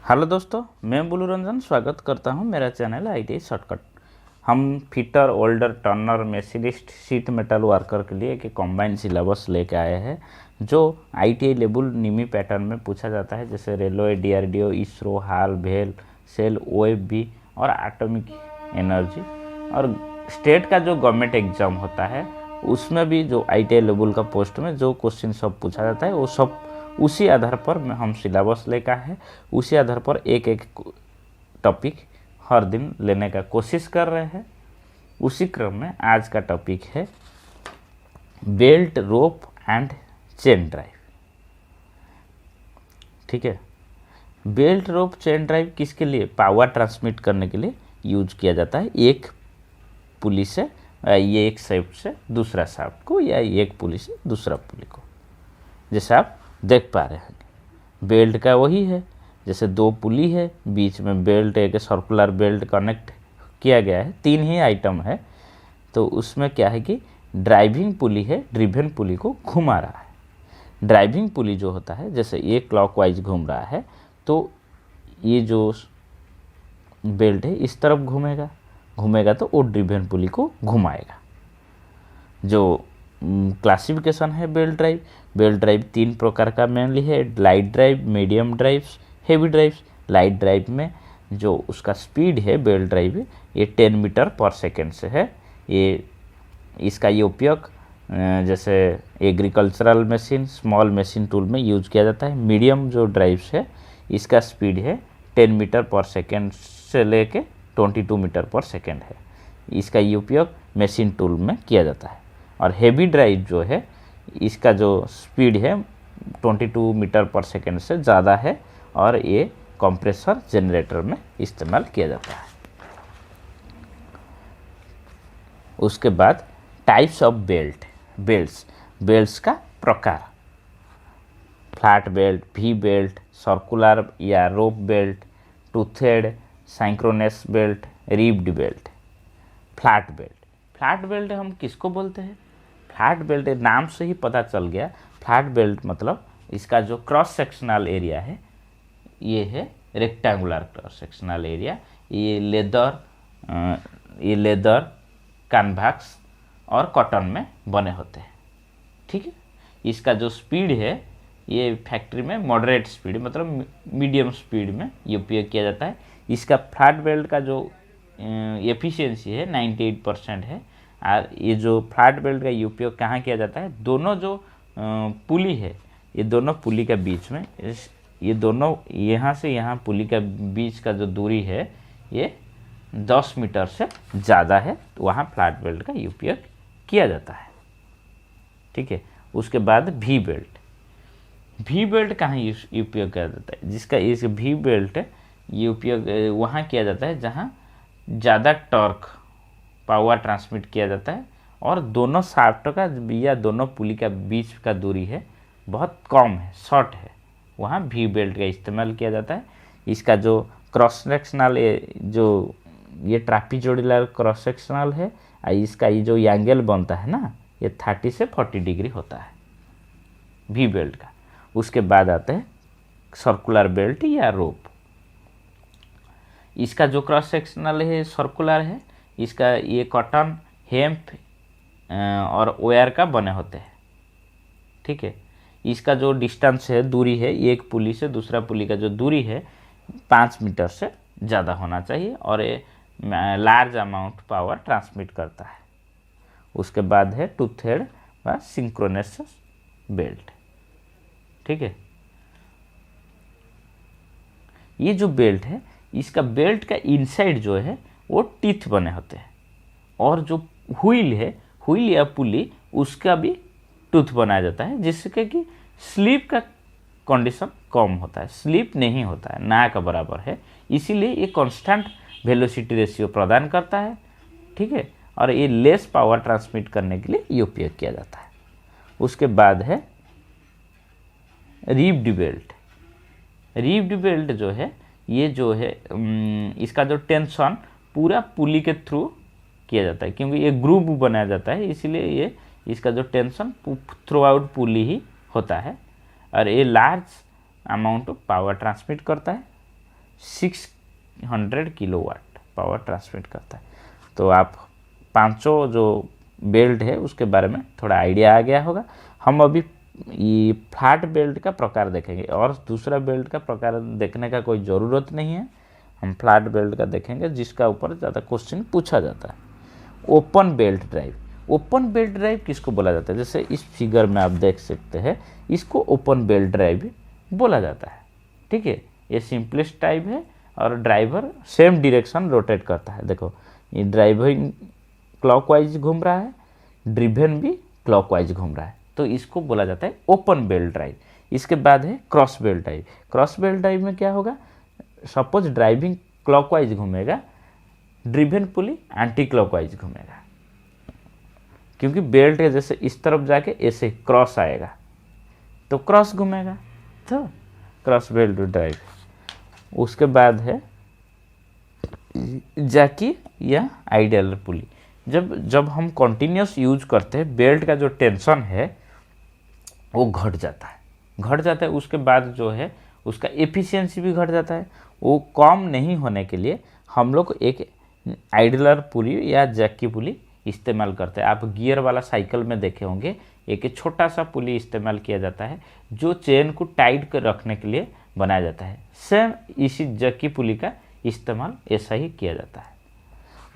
Hello दोस्तों, मैं बुलू रंजन स्वागत करता हूं मेरा चैनल आईटीआई शॉर्टकट। हम fitter, older, Turner, machinist, sheet metal worker के लिए एक कॉम्बाइंड सिलेबस लेके आए हैं जो आईटीआई लेवल निमी पैटर्न में पूछा जाता है, जैसे रेलवे, डीआरडीओ, इसरो, हाल, भेल, सेल, ओएफबी और एटॉमिक एनर्जी। और स्टेट का जो गवर्नमेंट एग्जाम होता है उसमें भी जो आईटीआई लेवल का पोस्ट में जो क्वेश्चन सब पूछा जाता है वो सब उसी आधार पर हम सिलेबस लेकर है, उसी आधार पर एक एक टॉपिक हर दिन लेने का कोशिश कर रहे हैं। उसी क्रम में आज का टॉपिक है belt, rope and chain drive. ठीक है, बेल्ट, रोप, चेन ड्राइव किसके लिए? पावर ट्रांसमिट करने के लिए यूज किया जाता है। एक पुली से ये एक शाफ्ट से दूसरा शाफ्ट को, या एक पुली से दूसरा पुली को, जैसे आप देख पा रहे हैं। बेल्ट का वही है, जैसे दो पुली है, बीच में बेल्ट, एक सर्कुलर बेल्ट कनेक्ट किया गया है, तीन ही आइटम है। तो उसमें क्या है कि ड्राइविंग पुली है, ड्रिवन पुली को घुमा रहा है। ड्राइविंग पुली जो होता है, जैसे ये क्लॉकवाइज घूम रहा है तो ये जो बेल्ट है इस तरफ घूमेगा तो वो ड्रिवन पुली को घुमाएगा। जो क्लासिफिकेशन है बेल्ट ड्राइव तीन प्रकार का मेनली है: light drive, medium drives, heavy drives. Light drive में जो उसका स्पीड है बेल्ट ड्राइव है ये 10 मीटर पर सेकेंड से है। इसका उपयोग जैसे agricultural machine, small machine tool में यूज किया जाता है। मीडियम जो ड्राइव्स है इसका स्पीड है 10 मीटर पर सेकेंड से लेके 22 मीटर पर सेकेंड है। इसका उपयोग मशीन टूल में किया जाता है। और हेवी ड्राइव जो है इसका जो स्पीड है 22 मीटर पर सेकेंड से ज़्यादा है और ये कंप्रेसर जनरेटर में इस्तेमाल किया जाता है। उसके बाद टाइप्स ऑफ बेल्ट्स का प्रकार: flat belt, V belt, circular या rope belt, toothed, synchronous belt, ribbed belt. Flat belt हम किसको बोलते हैं? फ्लैट बेल्ट नाम से ही पता चल गया। फ्लैट बेल्ट मतलब इसका जो क्रॉस सेक्शनल एरिया है ये है रेक्टेंगुलर क्रॉस सेक्शनल एरिया। ये लेदर, कैनवास और कॉटन में बने होते हैं। ठीक है, इसका जो स्पीड है ये फैक्ट्री में मॉडरेट स्पीड मतलब मीडियम स्पीड में उपयोग किया जाता है। इसका फ्लैट बेल्ट का जो एफिशिएंसी है 98% है। और ये जो फ्लैट बेल्ट का उपयोग कहाँ किया जाता है? दोनों जो पुली है ये दोनों पुली के बीच में, ये दोनों यहाँ से यहाँ पुली के बीच का जो दूरी है ये 10 मीटर से ज़्यादा है, तो वहाँ फ्लैट बेल्ट का उपयोग किया जाता है। ठीक है, उसके बाद वी बेल्ट कहाँ उपयोग किया जाता है? जिसका इस वी बेल्ट ये उपयोग वहाँ किया जाता है जहाँ ज़्यादा टॉर्क पावर ट्रांसमिट किया जाता है और दोनों शाफ्ट का या दोनों पुली का बीच का दूरी है बहुत कम है, शॉर्ट है, वहाँ वी बेल्ट का इस्तेमाल किया जाता है। इसका जो क्रॉस सेक्शनल जो ये ट्रापीजोइडल क्रॉस सेक्शनल है, इसका ये जो एंगल बनता है ना ये 30 से 40 डिग्री होता है वी बेल्ट का। उसके बाद आते हैं सर्कुलर बेल्ट या रोप। इसका जो क्रॉस सेक्शनल है सर्कुलर है, इसका ये कॉटन, हेम्प और वायर का बने होते हैं। ठीक है, इसका जो डिस्टेंस है, दूरी है, एक पुली से दूसरा पुली का जो दूरी है 5 मीटर से ज़्यादा होना चाहिए और ये लार्ज अमाउंट पावर ट्रांसमिट करता है। उसके बाद है टूथेड व सिंक्रोनस बेल्ट। ठीक है, ये जो बेल्ट है इसका बेल्ट का इनसाइड जो है वो टीथ बने होते हैं और जो व्हील या पुली उसका भी टूथ बनाया जाता है, जिससे कि स्लिप का कंडीशन कम होता है, स्लिप नहीं होता है, ना का बराबर है, इसीलिए ये कांस्टेंट वेलोसिटी रेशियो प्रदान करता है। ठीक है, और ये लेस पावर ट्रांसमिट करने के लिए उपयोग किया जाता है। उसके बाद है रिब्ड बेल्ट जो है ये जो है इसका जो टेंशन पूरा पुली के थ्रू किया जाता है, क्योंकि ये ग्रुप बनाया जाता है, इसीलिए ये इसका जो टेंशन थ्रू आउट पुली ही होता है और ये large amount of power transmit करता है। 600 किलोवाट पावर ट्रांसमिट करता है। तो आप पांचों जो बेल्ट है उसके बारे में थोड़ा आइडिया आ गया होगा। हम अभी ये फ्लैट बेल्ट का प्रकार देखेंगे और दूसरा बेल्ट का प्रकार देखने का कोई ज़रूरत नहीं है, हम फ्लैट बेल्ट का देखेंगे जिसका ऊपर ज़्यादा क्वेश्चन पूछा जाता है। Open belt drive, open belt drive किसको बोला जाता है? जैसे इस फिगर में आप देख सकते हैं, इसको ओपन बेल्ट ड्राइव बोला जाता है। ठीक है, ये सिंपलेस्ट टाइप है और ड्राइवर सेम डायरेक्शन रोटेट करता है। देखो ये ड्राइवर क्लॉकवाइज घूम रहा है, ड्रिवेन भी क्लॉकवाइज घूम रहा है, तो इसको बोला जाता है ओपन बेल्ट ड्राइव। इसके बाद है cross belt drive. Cross belt drive में क्या होगा? सपोज ड्राइविंग क्लॉकवाइज घूमेगा, ड्रिवेन पुली एंटी क्लॉकवाइज घूमेगा, क्योंकि बेल्ट है जैसे इस तरफ जाके ऐसे क्रॉस आएगा तो क्रॉस घूमेगा, तो क्रॉस बेल्ट ड्राइव। उसके बाद है जैकी या आइडियल पुली। जब हम कंटिन्यूस यूज करते हैं, बेल्ट का जो टेंशन है वो घट जाता है। उसके बाद जो है उसका एफिशिएंसी भी घट जाता है। वो कम नहीं होने के लिए हम लोग एक आइडलर पुली या जैकी पुली इस्तेमाल करते हैं। आप गियर वाला साइकिल में देखे होंगे, एक छोटा सा पुली इस्तेमाल किया जाता है जो चेन को टाइट कर रखने के लिए बनाया जाता है। सेम इसी जैकी पुली का इस्तेमाल ऐसा ही किया जाता है।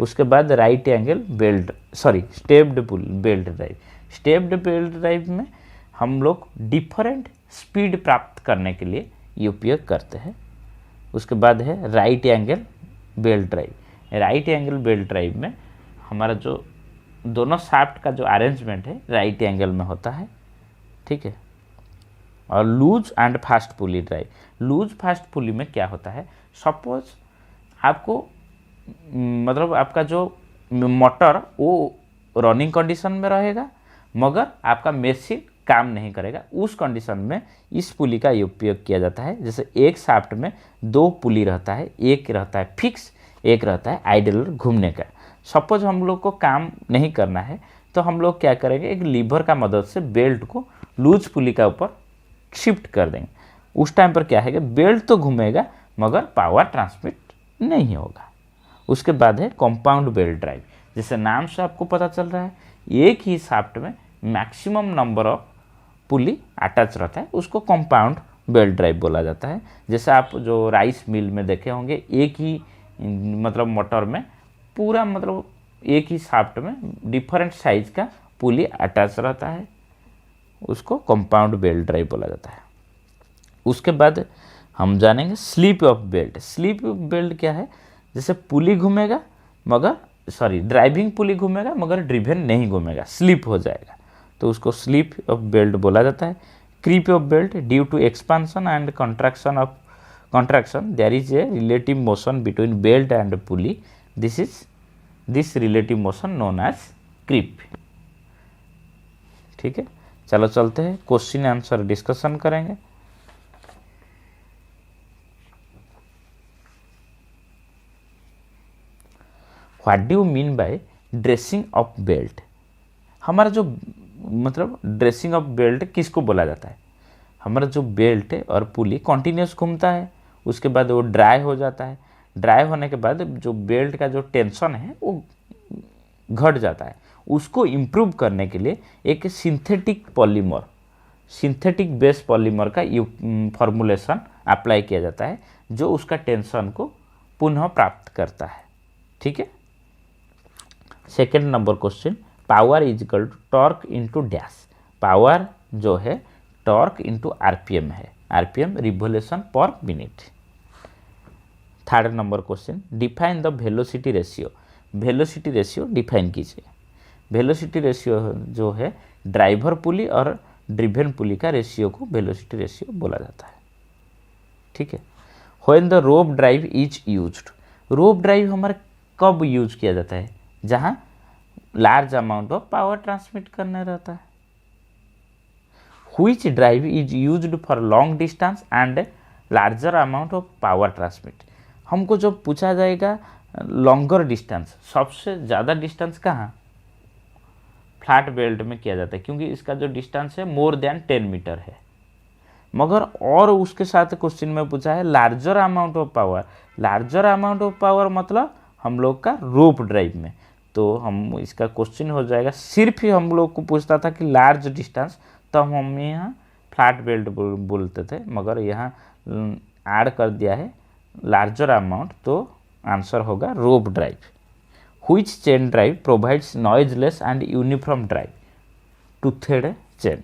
उसके बाद right angle belt stepped belt drive. Stepped belt drive में हम लोग डिफरेंट स्पीड प्राप्त करने के लिए ये उपयोग करते हैं। उसके बाद है right angle belt drive. Right angle belt drive में हमारा जो दोनों शाफ्ट का जो अरेंजमेंट है राइट एंगल में होता है। ठीक है, और loose and fast pulley drive. Loose fast pulley में क्या होता है? सपोज आपको मतलब आपका जो मोटर वो रनिंग कंडीशन में रहेगा मगर आपका मशीन काम नहीं करेगा, उस कंडीशन में इस पुली का उपयोग किया जाता है। जैसे एक शाफ्ट में दो पुली रहता है, एक रहता है फिक्स, एक रहता है आइडलर घूमने का। सपोज हम लोग को काम नहीं करना है तो हम लोग क्या करेंगे, एक लीवर का मदद से बेल्ट को लूज पुली का ऊपर शिफ्ट कर देंगे। उस टाइम पर क्या है कि बेल्ट तो घूमेगा मगर पावर ट्रांसमिट नहीं होगा। उसके बाद है कंपाउंड बेल्ट ड्राइव। जैसे नाम से आपको पता चल रहा है, एक ही शाफ्ट में maximum number of pulley attach रहता है, उसको कंपाउंड बेल्ट ड्राइव बोला जाता है। जैसे आप जो राइस मिल में देखे होंगे, एक ही मतलब मोटर में पूरा मतलब एक ही शाफ्ट में डिफरेंट साइज का पुली अटैच रहता है, उसको कंपाउंड बेल्ट ड्राइव बोला जाता है। उसके बाद हम जानेंगे sleep of belt. Sleep of belt क्या है? जैसे पुली घूमेगा मगर ड्राइविंग पुली घूमेगा मगर ड्रिवेन नहीं घूमेगा, स्लिप हो जाएगा, तो उसको स्लिप ऑफ बेल्ट बोला जाता है। Creep of belt, due to expansion and contraction there is a relative motion between belt and pulley, this relative motion known as creep। ठीक है, चलो चलते हैं क्वेश्चन आंसर डिस्कशन करेंगे। What do you mean by dressing of belt? हमारा जो मतलब dressing of belt किसको बोला जाता है? हमारा जो बेल्ट है और पुली कंटिन्यूस घूमता है, उसके बाद वो ड्राई हो जाता है। ड्राई होने के बाद जो बेल्ट का जो टेंशन है वो घट जाता है। उसको इम्प्रूव करने के लिए एक सिंथेटिक बेस पॉलीमर का फॉर्मुलेशन अप्लाई किया जाता है जो उसका टेंशन को पुनः प्राप्त करता है। ठीक है, second number question, power is equal to torque into dash. Power जो है टॉर्क इंटू आरपीएम है, RPM revolution per minute. Third number question, define the velocity ratio. Velocity ratio define कीजिए। वेलोसिटी रेशियो जो है ड्राइवर पुली और driven पुली का ratio को velocity ratio बोला जाता है। ठीक है, when the rope drive is used. Rope drive हमारा कब यूज किया जाता है? जहां large amount of power transmit करना रहता है। Which drive is used for long distance and larger amount of power transmit. हमको जो पूछा जाएगा लॉन्गर डिस्टेंस, सबसे ज़्यादा डिस्टेंस कहाँ? फ्लैट बेल्ट में किया जाता है, क्योंकि इसका जो डिस्टेंस है मोर देन 10 मीटर है। मगर और उसके साथ क्वेश्चन में पूछा है larger amount of power. Larger amount of power मतलब हम लोग का रोप ड्राइव में, तो हम इसका क्वेश्चन हो जाएगा, सिर्फ ही हम लोग को पूछता था कि लार्ज डिस्टेंस, तो हम यहाँ फ्लैट बेल्ट बोलते थे, मगर यहाँ ऐड कर दिया है लार्जर अमाउंट, तो आंसर होगा rope drive. Which chain drive provides noiseless and uniform drive? Toothed chain.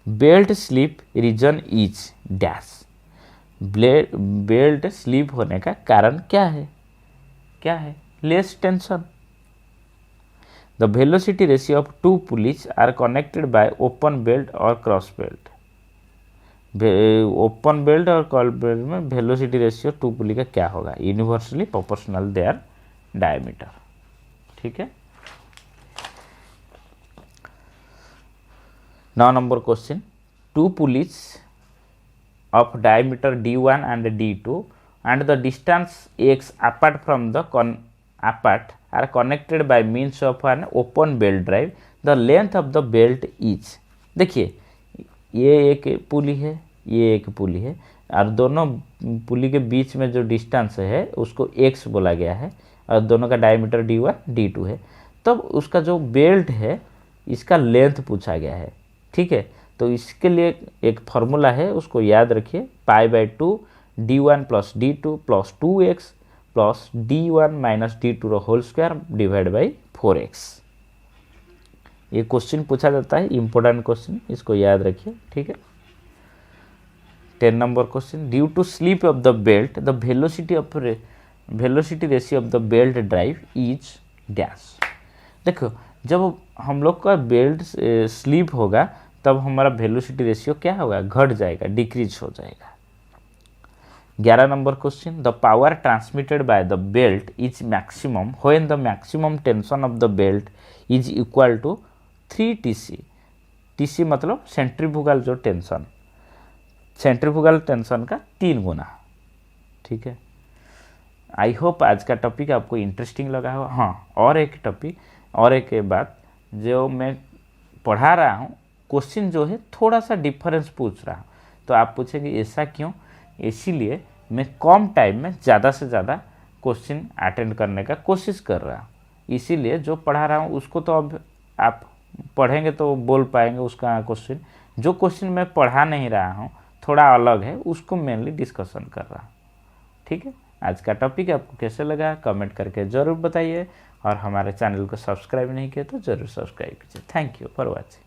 Belt slip reason is dash. Belt slip होने का कारण क्या है? क्या है? Less tension. The velocity ratio of two pulleys are connected by open belt और cross belt. Open belt और cross belt में वेलोसिटी रेशियो टू पुली का क्या होगा? Universally proportional their diameter. ठीक है। 9 number question, two pulleys of diameter d1 and d2 and the distance x apart from the apart are connected by means of an open belt drive, the length of the belt is। देखिए ये एक पुली है, ये एक पुली है, और दोनों पुली के बीच में जो डिस्टेंस है उसको x बोला गया है, और दोनों का डायमीटर d1 d2 है। तब उसका जो बेल्ट है इसका लेंथ पूछा गया है। ठीक है, तो इसके लिए एक फॉर्मूला है, उसको याद रखिए, π/2 d1 plus d2 plus 2x plus d1 minus d2 whole square divide by 4x। ये क्वेश्चन पूछा जाता है, इंपॉर्टेंट क्वेश्चन, इसको याद रखिए। ठीक है। 10 number question, due to slip of the belt the velocity ratio of the belt drive is dash. देखो जब हम लोग का बेल्ट स्लिप होगा तब हमारा वेलोसिटी रेशियो क्या होगा? घट जाएगा, डिक्रीज हो जाएगा। 11 number question, the power transmitted by the belt is maximum when the maximum tension of the belt is equal to 3 TC। TC मतलब सेंट्रीफ्यूगल जो टेंशन, सेंट्रीफ्यूगल टेंशन का 3 गुना। ठीक है। आई होप आज का टॉपिक आपको इंटरेस्टिंग लगा हो। हाँ, और एक टॉपिक और एक बात जो मैं पढ़ा रहा हूँ, क्वेश्चन जो है थोड़ा सा डिफरेंस पूछ रहा हूँ, तो आप पूछेंगे ऐसा क्यों? इसीलिए मैं कम टाइम में ज़्यादा से ज़्यादा क्वेश्चन अटेंड करने का कोशिश कर रहा हूँ। इसीलिए जो पढ़ा रहा हूँ उसको तो अब आप पढ़ेंगे तो बोल पाएंगे उसका क्वेश्चन। जो क्वेश्चन मैं पढ़ा नहीं रहा हूँ, थोड़ा अलग है, उसको मेनली डिस्कशन कर रहा हूँ। ठीक है। आज का टॉपिक आपको कैसे लगा कमेंट करके ज़रूर बताइए, और हमारे चैनल को सब्सक्राइब नहीं किया तो ज़रूर सब्सक्राइब कीजिए। Thank you for watching.